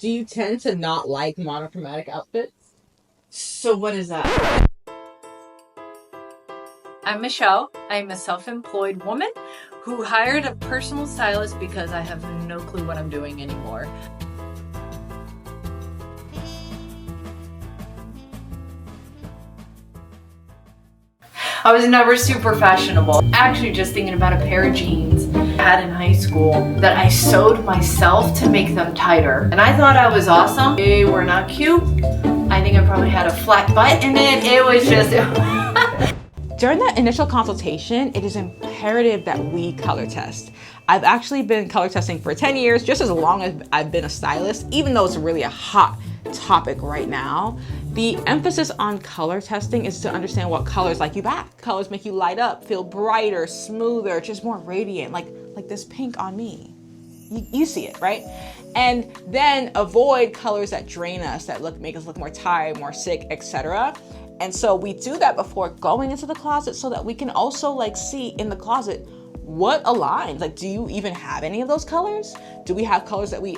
Do you tend to not like monochromatic outfits? So what is that? I'm Michelle. I'm a self-employed woman who hired a personal stylist because I have no clue what I'm doing anymore. I was never super fashionable. Actually, just thinking about a pair of jeans I had in high school that I sewed myself to make them tighter. And I thought I was awesome. They were not cute. I think I probably had a flat butt in it. It was just... During that initial consultation, it is imperative that we color test. I've actually been color testing for 10 years, just as long as I've been a stylist, even though it's really a hot topic right now. The emphasis on color testing is to understand what colors like you back. Colors make you light up, feel brighter, smoother, just more radiant, like this pink on me. You see it, right? And then avoid colors that drain us, that make us look more tired, more sick, etc. And so we do that before going into the closet so that we can also see in the closet what aligns. Like, do you even have any of those colors? Do we have colors that we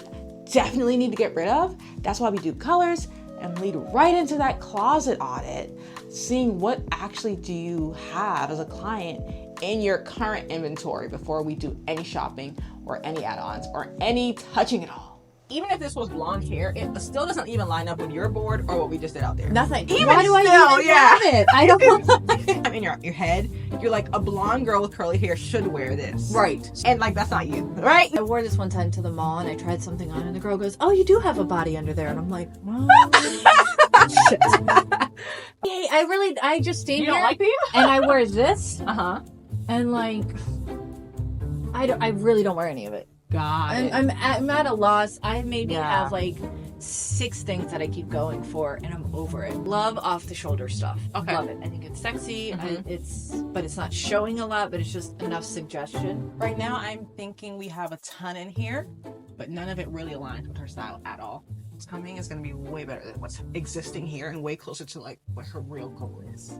definitely need to get rid of? That's why we do colors and lead right into that closet audit, seeing what actually do you have as a client in your current inventory before we do any shopping or any add-ons or any touching at all. Even if this was blonde hair, it still doesn't even line up with your board or what we just did out there. Nothing. Even Why do I still, even have it? I don't. In your head, you're like, a blonde girl with curly hair should wear this. Right. And that's not you, right? I wore this one time to the mall and I tried something on and the girl goes, "Oh, you do have a body under there." And I'm like, well, shit. Hey, I just stand You here don't like these? and I wear this Uh-huh. and I really don't wear any of it. Got it. I'm at a loss. I maybe Yeah. have 6 things that I keep going for, and I'm over it. Love off the shoulder stuff. Okay. Love it. I think it's sexy. Mhm. But it's not showing a lot. But it's just enough suggestion. Right now, I'm thinking we have a ton in here, but none of it really aligns with her style at all. What's coming is going to be way better than what's existing here and way closer to what her real goal is.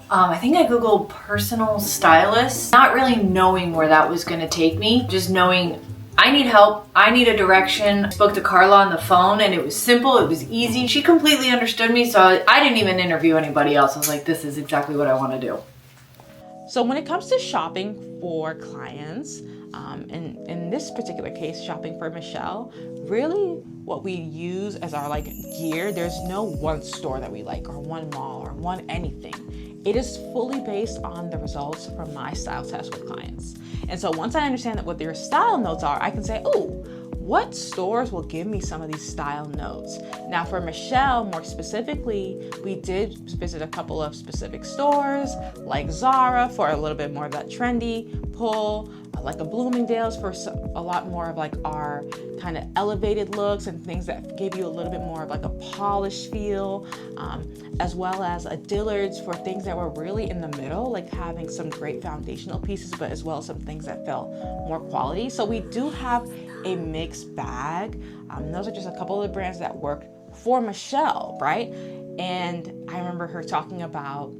I think I Googled personal stylist, not really knowing where that was gonna take me, just knowing I need help, I need a direction. I spoke to Carla on the phone and it was simple, it was easy. She completely understood me, so I didn't even interview anybody else. I was like, this is exactly what I wanna do. So when it comes to shopping for clients, in this particular case, shopping for Michelle, really what we use as our gear, there's no one store that we like or one mall or one anything. It is fully based on the results from my style test with clients. And so once I understand what their style notes are, I can say, oh, what stores will give me some of these style notes? Now for Michelle, more specifically, we did visit a couple of specific stores like Zara for a little bit more of that trendy pull, like a Bloomingdale's for a lot more of our kind of elevated looks and things that give you a little bit more of a polished feel, as well as a Dillard's for things that were really in the middle, having some great foundational pieces, but as well as some things that felt more quality. So we do have a mixed bag. Those are just a couple of the brands that work for Michelle, right? And I remember her talking about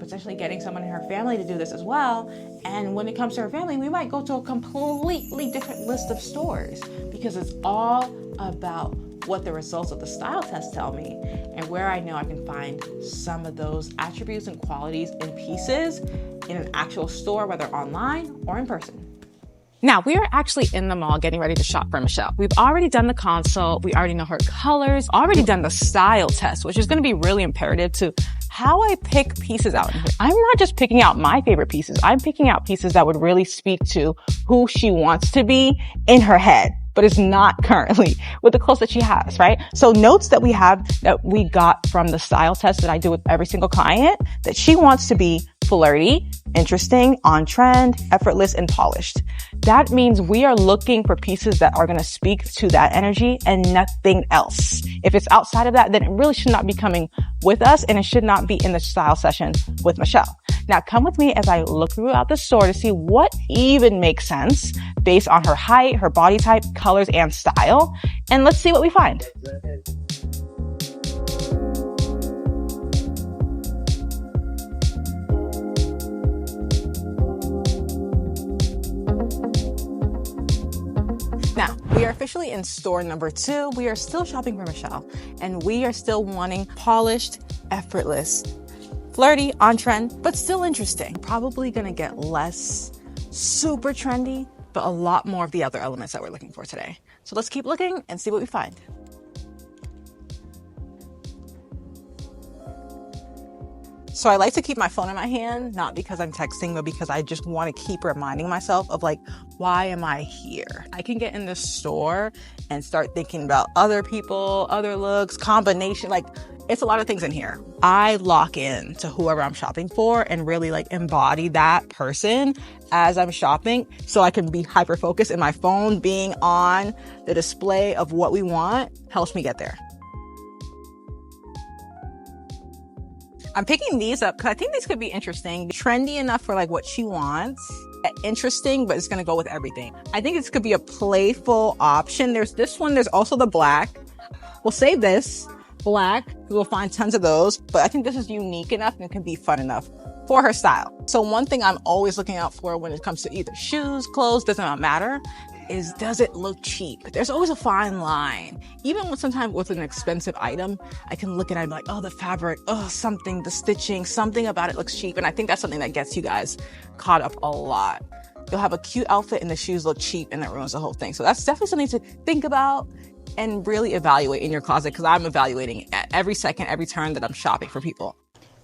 potentially getting someone in her family to do this as well. And when it comes to her family, we might go to a completely different list of stores because it's all about what the results of the style test tell me and where I know I can find some of those attributes and qualities and pieces in an actual store, whether online or in person. Now, we are actually in the mall getting ready to shop for Michelle. We've already done the consult. We already know her colors, already done the style test, which is going to be really imperative to how I pick pieces out. I'm not just picking out my favorite pieces. I'm picking out pieces that would really speak to who she wants to be in her head, but is not currently with the clothes that she has, right? So notes that we have that we got from the style test that I do with every single client, that she wants to be flirty, interesting, on trend, effortless, and polished. That means we are looking for pieces that are going to speak to that energy and nothing else. If it's outside of that, then it really should not be coming with us and it should not be in the style session with Michelle. Now come with me as I look throughout the store to see what even makes sense based on her height, her body type, colors, and style. And let's see what we find. Now, we are officially in store number 2. We are still shopping for Michelle, and we are still wanting polished, effortless, flirty, on trend, but still interesting. Probably gonna get less super trendy, but a lot more of the other elements that we're looking for today. So let's keep looking and see what we find. So I like to keep my phone in my hand, not because I'm texting, but because I just want to keep reminding myself of like, why am I here? I can get in the store and start thinking about other people, other looks, combination, like it's a lot of things in here. I lock in to whoever I'm shopping for and really like embody that person as I'm shopping so I can be hyper focused, and my phone being on the display of what we want helps me get there. I'm picking these up because I think these could be interesting. Trendy enough for like what she wants. Interesting, but it's gonna go with everything. I think this could be a playful option. There's this one, there's also the black. We'll save this black. We'll find tons of those, but I think this is unique enough and it can be fun enough for her style. So one thing I'm always looking out for when it comes to either shoes, clothes, doesn't matter, is does it look cheap? There's always a fine line. Even with sometimes with an expensive item, I can look at it and be like, oh, the fabric, oh, something, the stitching, something about it looks cheap. And I think that's something that gets you guys caught up a lot. You'll have a cute outfit and the shoes look cheap and that ruins the whole thing. So that's definitely something to think about and really evaluate in your closet, because I'm evaluating at every second, every turn that I'm shopping for people.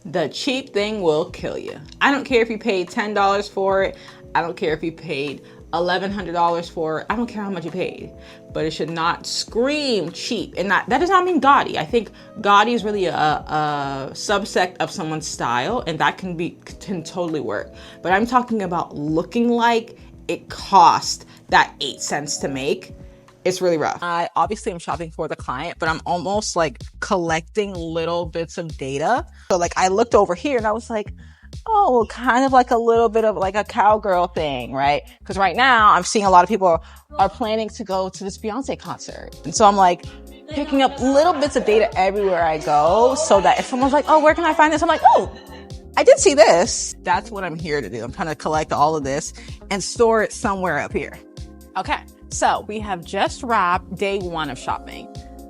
The cheap thing will kill you. I don't care if you paid $10 for it. I don't care if you paid $1,100 for it. I don't care how much you paid, but it should not scream cheap. And that does not mean gaudy. I think gaudy is really a subsect of someone's style, and that can totally work. But I'm talking about looking like it cost that 8 cents to make. It's really rough. I obviously am shopping for the client, but I'm almost like collecting little bits of data. So like I looked over here and I was like, oh, kind of like a little bit of like a cowgirl thing, right? Because right now I'm seeing a lot of people are planning to go to this Beyonce concert. And so I'm like picking up little bits of data everywhere I go so that if someone's like, oh, where can I find this? I'm like, oh, I did see this. That's what I'm here to do. I'm trying to collect all of this and store it somewhere up here. Okay, so we have just wrapped day 1 of shopping.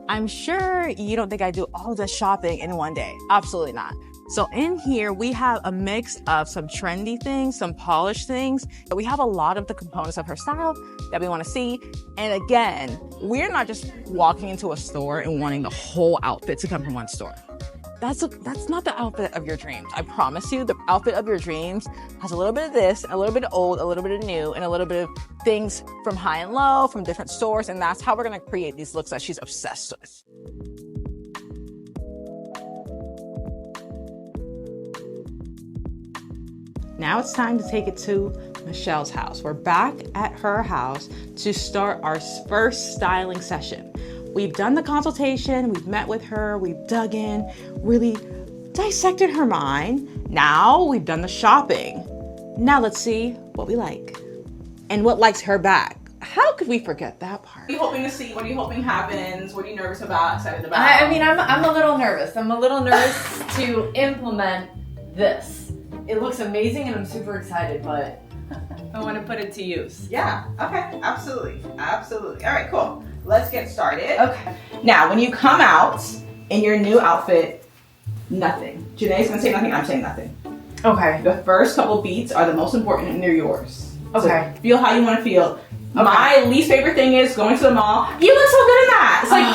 I'm sure you don't think I do all the shopping in one day. Absolutely not. So in here, we have a mix of some trendy things, some polished things. But we have a lot of the components of her style that we want to see. And again, we're not just walking into a store and wanting the whole outfit to come from one store. That's not the outfit of your dreams. I promise you, the outfit of your dreams has a little bit of this, a little bit of old, a little bit of new, and a little bit of things from high and low, from different stores. And that's how we're going to create these looks that she's obsessed with. Now it's time to take it to Michelle's house. We're back at her house to start our first styling session. We've done the consultation, we've met with her, we've dug in, really dissected her mind. Now we've done the shopping. Now let's see what we like and what likes her back. How could we forget that part? What are you hoping to see? What are you hoping happens? What are you nervous about, excited about? I mean, I'm a little nervous. I'm a little nervous to implement this. It looks amazing and I'm super excited, but I want to put it to use. Yeah, okay, absolutely. Absolutely. All right, cool. Let's get started. Okay. Now, when you come out in your new outfit, nothing. Janae's gonna say nothing, I'm saying nothing. Okay. The first couple beats are the most important and they're yours. Okay. So feel how you want to feel. Okay. My least favorite thing is going to the mall. You look so good in that. It's like,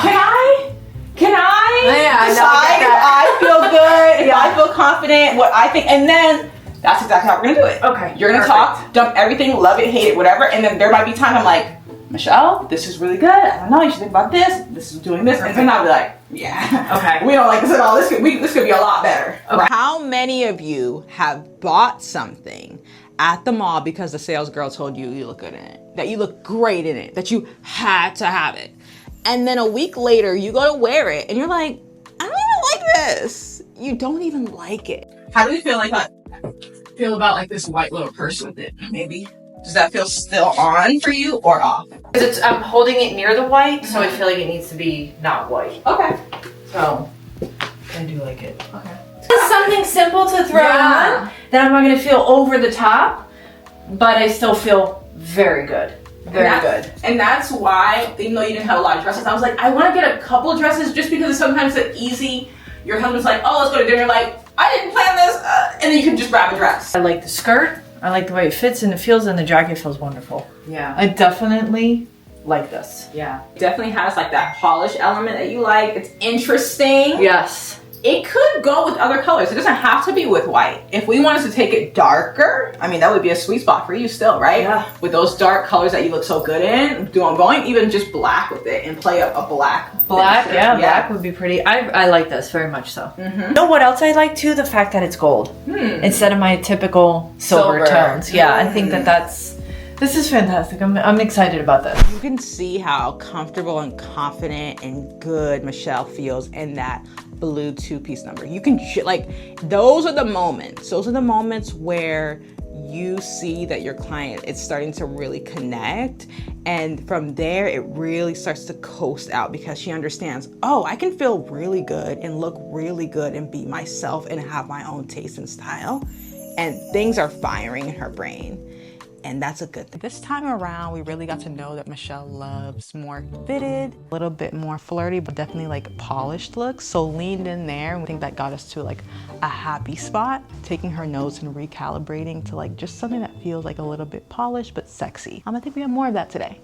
can I decide if I feel good, if I feel confident, what I think, and then that's exactly how we're gonna do it. Okay. You're gonna talk, dump everything, love it, hate it, whatever, and then there might be time I'm like, Michelle, this is really good. I don't know, you should think about this. This is doing this. And then I'll be like, yeah. Okay. We don't like this at all. This could be a lot better. Okay. How many of you have bought something at the mall because the sales girl told you you look good in it, that you look great in it, that you had to have it? And then a week later, you go to wear it and you're like, I don't even like this. You don't even like it. How do you feel about like this white little purse with it, maybe? Does that feel still on for you or off? I'm holding it near the white, so I feel like it needs to be not white. Okay. So, I do like it. Okay. It's something simple to throw on that I'm not going to feel over the top, but I still feel very good. Very good. And that's why, even though you didn't have a lot of dresses, I was like, I want to get a couple dresses just because sometimes it's easy. Your husband's like, oh, let's go to dinner. Like, I didn't plan this. And then you can just grab a dress. I like the skirt. I like the way it fits and it feels, and the jacket feels wonderful. Yeah. I definitely like this. Yeah. Definitely has like that polish element that you like. It's interesting. Yes. It could go with other colors. It doesn't have to be with white. If we wanted to take it darker, I mean, that would be a sweet spot for you still, right? Yeah. With those dark colors that you look so good in, going even just black with it and play a black. Black, finisher. yeah, black would be pretty. I like this very much so. You know what else I like too? The fact that it's gold instead of my typical silver tones. Yeah, I think this is fantastic. I'm excited about this. You can see how comfortable and confident and good Michelle feels in that blue 2-piece number. You can those are the moments where you see that your client is starting to really connect, and from there it really starts to coast out because she understands, oh, I can feel really good and look really good and be myself and have my own taste and style, and things are firing in her brain. And that's a good thing. This time around, we really got to know that Michelle loves more fitted, a little bit more flirty, but definitely like polished looks. So leaned in there, and we think that got us to like a happy spot, taking her notes and recalibrating to like just something that feels like a little bit polished, but sexy. I think we have more of that today.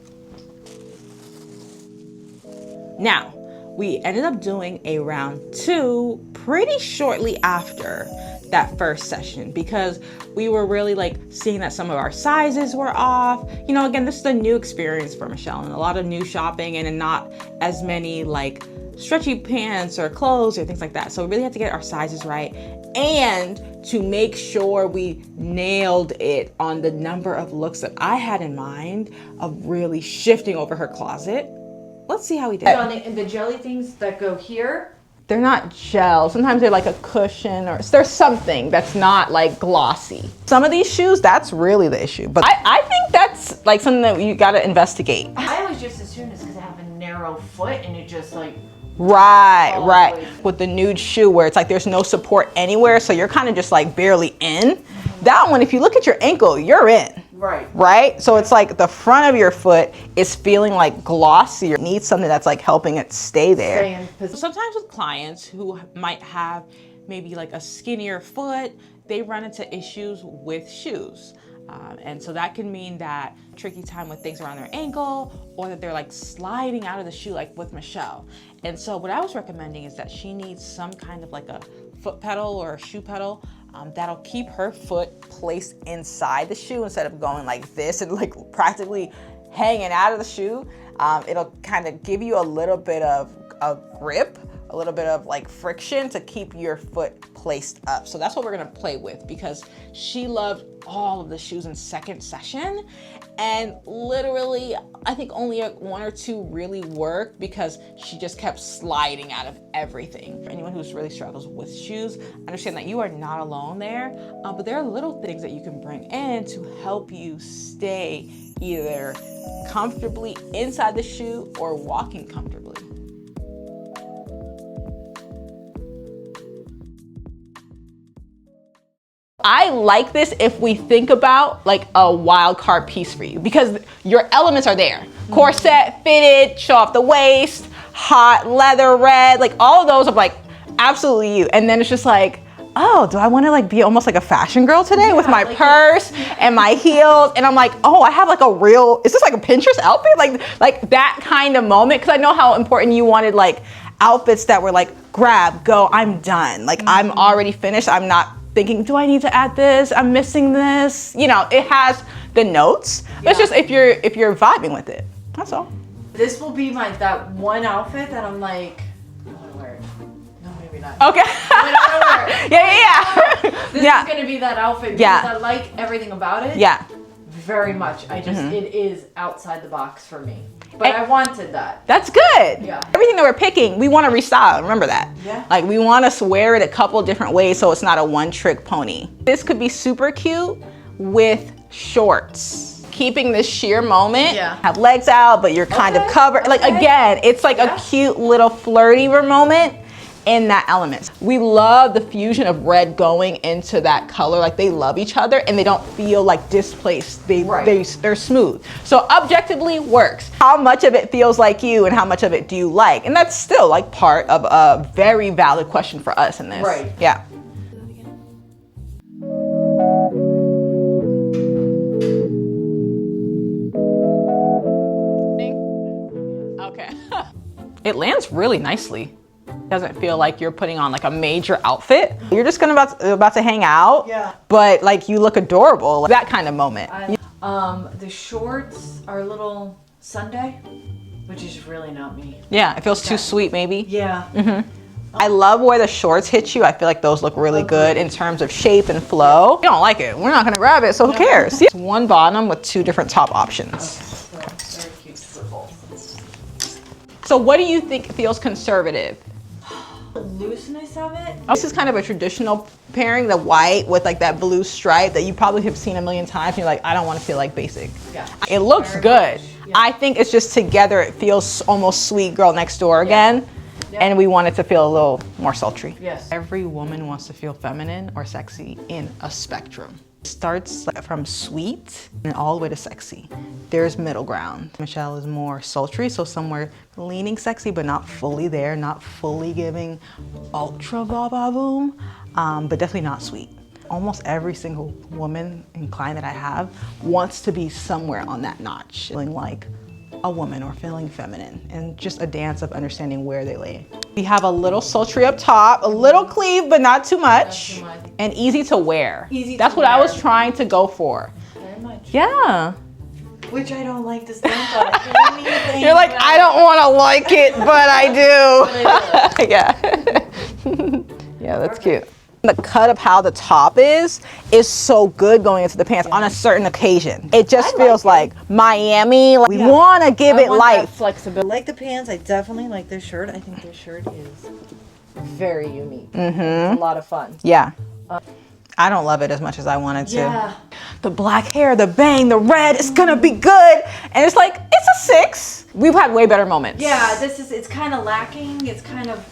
Now, we ended up doing a round 2 pretty shortly after that first session because we were really like seeing that some of our sizes were off. You know, again, this is a new experience for Michelle and a lot of new shopping and not as many like stretchy pants or clothes or things like that. So we really had to get our sizes right and to make sure we nailed it on the number of looks that I had in mind of really shifting over her closet. Let's see how we did. And the jelly things that go here, they're not gel. Sometimes they're like a cushion or there's something that's not like glossy. Some of these shoes, that's really the issue. But I think that's like something that you gotta investigate. I always just assume it's because I have a narrow foot and it just like... Right. With the nude shoe where it's like there's no support anywhere, so you're kind of just like barely in. That one, if you look at your ankle, you're in. Right? So it's like the front of your foot is feeling like glossy or needs something that's like helping it stay there. Sometimes with clients who might have maybe like a skinnier foot, they run into issues with shoes. And so that can mean that tricky time with things around their ankle or that they're like sliding out of the shoe like with Michelle. And so what I was recommending is that she needs some kind of like a foot pedal or a shoe pedal that'll keep her foot placed inside the shoe instead of going like this and like practically hanging out of the shoe. It'll kind of give you a little bit of grip, a little bit of like friction to keep your foot placed up. So that's what we're gonna play with because she loved all of the shoes in second session. And literally, I think only 1 or 2 really worked because she just kept sliding out of everything. For anyone who really struggles with shoes, understand that you are not alone there, but there are little things that you can bring in to help you stay either comfortably inside the shoe or walking comfortably. I like this if we think about like a wild card piece for you because your elements are there. Corset, fitted, show off the waist, hot leather red, like all of those are like absolutely you. And then it's just like, oh, do I want to like be almost like a fashion girl today with my purse and my heels? And I'm like, oh, I have like a real, is this like a Pinterest outfit? Like that kind of moment. Cause I know how important you wanted like outfits that were like, grab, go, I'm done. Like I'm already finished. I'm not thinking, do I need to add this? I'm missing this. You know, it has the notes. But it's just if you're vibing with it. That's all. This will be that one outfit that I'm like, I want to wear it. No, maybe not. Okay. I wear it. Yeah. This is gonna be that outfit because I like everything about it. Yeah. Very much. I just it is outside the box for me. But I wanted that. That's good. Yeah. Everything that we're picking, we want to restyle. Remember that. Yeah. Like we want to wear it a couple different ways so it's not a one-trick pony. This could be super cute with shorts. Keeping this sheer moment. Yeah. Have legs out, but you're kind of covered. Like again, it's like a cute little flirty moment. in that element. We love the fusion of red going into that color. Like they love each other and they don't feel like displaced. They're smooth. So objectively works. How much of it feels like you and how much of it do you like? And that's still like part of a very valid question for us in this. Right. Yeah. Okay. It lands really nicely. Doesn't feel like you're putting on like a major outfit. You're just about to hang out, yeah, but like you look adorable. That kind of moment. The shorts are a little Sunday, which is really not me. Yeah, it feels too sweet maybe. Yeah. Mm-hmm. I love where the shorts hit you. I feel like those look really good in terms of shape and flow. If you don't like it, we're not gonna grab it, so who cares? It's one bottom with two different top options. Very cute for both. So what do you think feels conservative? The looseness of it. This is kind of a traditional pairing, the white with like that blue stripe that you probably have seen a million times and you're like, I don't want to feel like basic. Yeah. It looks Very good. much, yeah. I think it's just together it feels almost sweet girl next door again. Yeah. And we want it to feel a little more sultry. Yes. Every woman wants to feel feminine or sexy in a spectrum. It starts from sweet and all the way to sexy. There's middle ground. Michelle is more sultry, so somewhere leaning sexy, but not fully there, not fully giving ultra ba-ba-boom, but definitely not sweet. Almost every single woman and client that I have wants to be somewhere on that notch, feeling like a woman or feeling feminine, and just a dance of understanding where they lay. We have a little sultry up top, a little cleave, but not too much, and easy to wear. That's what I was trying to go for. Very much. Yeah. Which I don't like to stand on. You're like, I don't want to like it, but I do. Yeah. Yeah, that's cute. The cut of how the top is so good going into the pants on a certain occasion. It just feels like Miami. Like, we want to give it life. Flexibility. I like the pants. I definitely like this shirt. I think this shirt is very unique. It's a lot of fun. Yeah. I don't love it as much as I wanted to. Yeah. The black hair, the bang, the red, it's gonna be good. And it's like, it's a 6. We've had way better moments. Yeah, it's kind of lacking. It's kind of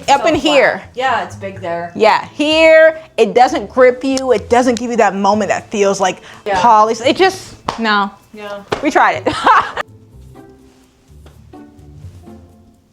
up in here. Yeah, it's big there. Yeah, here, it doesn't grip you. It doesn't give you that moment that feels like polished. It just, no. Yeah. We tried it. I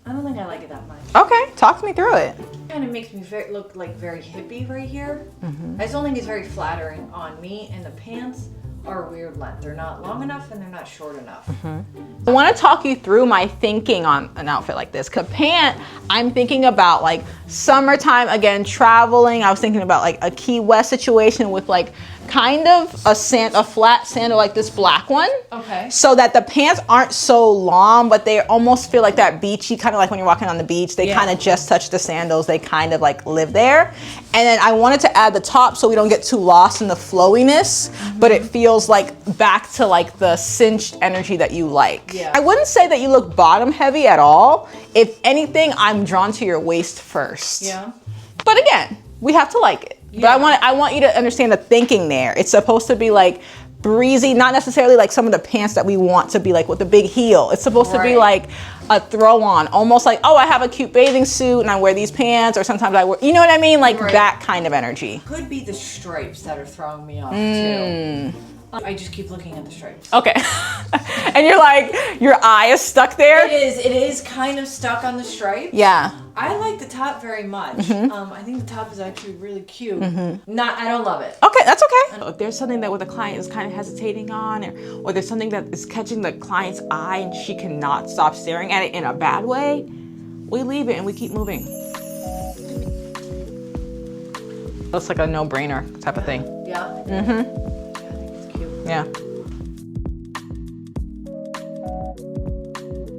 don't think I like it that much. Okay, talk to me through it. Kind of makes me look like very hippie right here. I just don't think it's very flattering on me, and the pants are a weird length. They're not long enough and they're not short enough. I want to talk you through my thinking on an outfit like this. Cause pant, I'm thinking about like summertime, again, traveling. I was thinking about like a Key West situation with like kind of a flat sandal like this black one. Okay. So that the pants aren't so long, but they almost feel like that beachy, kind of like when you're walking on the beach, they kind of just touch the sandals. They kind of like live there. And then I wanted to add the top so we don't get too lost in the flowiness, but it feels like back to like the cinched energy that you like. Yeah. I wouldn't say that you look bottom heavy at all. If anything, I'm drawn to your waist first. Yeah. But again, we have to like it. Yeah. But I want you to understand the thinking there. It's supposed to be like breezy, not necessarily like some of the pants that we want to be like with the big heel. It's supposed to be like a throw on, almost like, oh, I have a cute bathing suit and I wear these pants, or sometimes I wear, you know what I mean? Like that kind of energy. Could be the stripes that are throwing me off too. I just keep looking at the stripes. Okay. And you're like, your eye is stuck there? It is kind of stuck on the stripes. Yeah. I like the top very much. I think the top is actually really cute. I don't love it. Okay, that's okay. If there's something that the client is kind of hesitating on, or there's something that is catching the client's eye and she cannot stop staring at it in a bad way, we leave it and we keep moving. Looks like a no-brainer type of thing. Yeah? Yeah, I think it's cute. Yeah.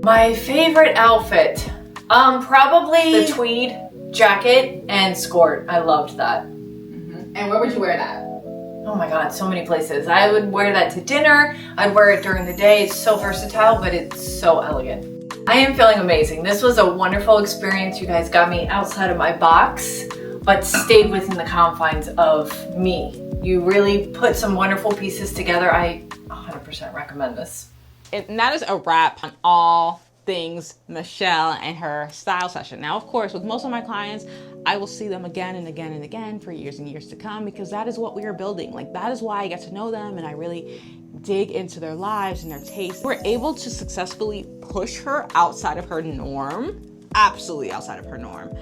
My favorite outfit, probably the tweed jacket and skirt. I loved that. And where would you wear that? Oh my God, so many places. I would wear that to dinner. I'd wear it during the day. It's so versatile, but it's so elegant. I am feeling amazing. This was a wonderful experience. You guys got me outside of my box, but stayed within the confines of me. You really put some wonderful pieces together. I 100% recommend this. And that is a wrap on all things Michelle and her style session. Now, of course, with most of my clients, I will see them again and again and again for years and years to come, because that is what we are building. Like, that is why I get to know them and I really dig into their lives and their tastes. We're able to successfully push her outside of her norm, absolutely outside of her norm.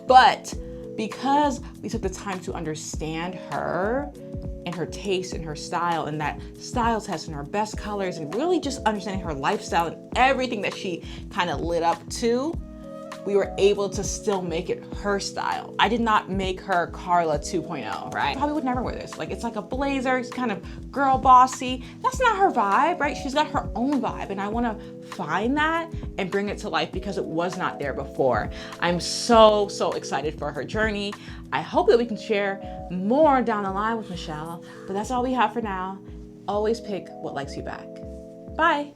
But because we took the time to understand her and her taste and her style, and that style test and her best colors, and really just understanding her lifestyle and everything that she kind of lit up to, we were able to still make it her style. I did not make her Carla 2.0, right? Probably would never wear this. Like, it's like a blazer, it's kind of girl bossy. That's not her vibe, right? She's got her own vibe, and I wanna find that and bring it to life because it was not there before. I'm so excited for her journey. I hope that we can share more down the line with Michelle, but that's all we have for now. Always pick what likes you back. Bye.